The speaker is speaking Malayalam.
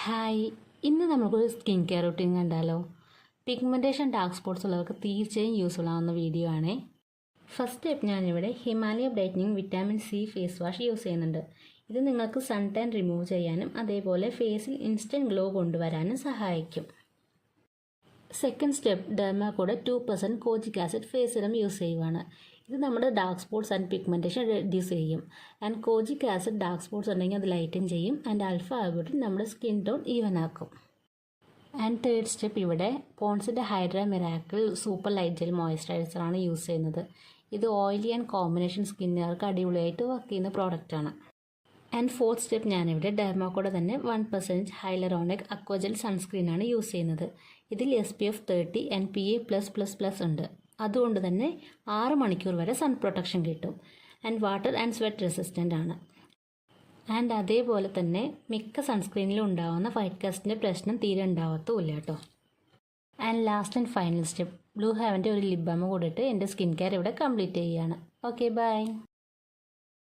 ഹായ്, ഇന്ന് നമുക്കൊരു സ്കിൻ കെയർ റൂട്ടീൻ കണ്ടാലോ. പിഗ്മെൻറ്റേഷൻ ഡാർക്ക് സ്പോട്ട്സ് ഉള്ളവർക്ക് തീർച്ചയായും യൂസ്ഫുൾ ആവുന്ന വീഡിയോ ആണ്. ഫസ്റ്റ് സ്റ്റെപ്പ് ഞാനിവിടെ Himalaya brightening vitamin C face wash use ചെയ്യുന്നുണ്ട്. ഇത് നിങ്ങൾക്ക് സൺ ടാൻ റിമൂവ് ചെയ്യാനും അതേപോലെ ഫേസിൽ ഇൻസ്റ്റൻറ്റ് ഗ്ലോ കൊണ്ടുവരാനും സഹായിക്കും. സെക്കൻഡ് സ്റ്റെപ്പ് ഡെർമാക്കോടെ 2% kojic acid face serum use ചെയ്യുവാണ്. ഇത് നമ്മുടെ dark spots and pigmentation reduce ചെയ്യും. And kojic acid dark spots ഉണ്ടെങ്കിൽ അത് ലൈറ്റൻ ചെയ്യും. ആൻഡ് ആൽഫ ആഗോട്ടിൻ നമ്മുടെ സ്കിൻ ടോൺ ഈവൻ ആക്കും. ആൻഡ് തേർഡ് സ്റ്റെപ്പ് ഇവിടെ പോൺസിൻ്റെ hydra miracle super light gel മോയ്സ്ചറൈസറാണ് യൂസ് ചെയ്യുന്നത്. ഇത് ഓയിലി ആൻഡ് കോമ്പിനേഷൻ സ്കിന്നുകാർക്ക് അടിപൊളിയായിട്ട് വർക്ക് ചെയ്യുന്ന പ്രോഡക്റ്റാണ്. ആൻഡ് ഫോർത്ത് സ്റ്റെപ്പ് ഞാനിവിടെ ഡെർമാക്കോടെ തന്നെ 1% ഹൈലറോണിക് അക്വജൽ സൺസ്ക്രീനാണ് യൂസ് ചെയ്യുന്നത്. ഇതിൽ SPF 30 ആൻഡ് PA+++ ഉണ്ട്. അതുകൊണ്ട് തന്നെ 6 മണിക്കൂർ വരെ സൺ പ്രൊട്ടക്ഷൻ കിട്ടും. And water and sweat resistant ആണ്. ആൻഡ് അതേപോലെ തന്നെ മിക്ക സൺസ്ക്രീനിലും ഉണ്ടാകുന്ന വൈറ്റ് കാസ്റ്റിൻ്റെ പ്രശ്നം തീരെ ഉണ്ടാവത്തുമില്ല കേട്ടോ. And last and final step blue ഹെവൻ്റെ ഒരു ലിപ് ബാം കൂടിയിട്ട് എൻ്റെ സ്കിൻ കെയർ ഇവിടെ കംപ്ലീറ്റ് ചെയ്യുകയാണ്. Okay, by.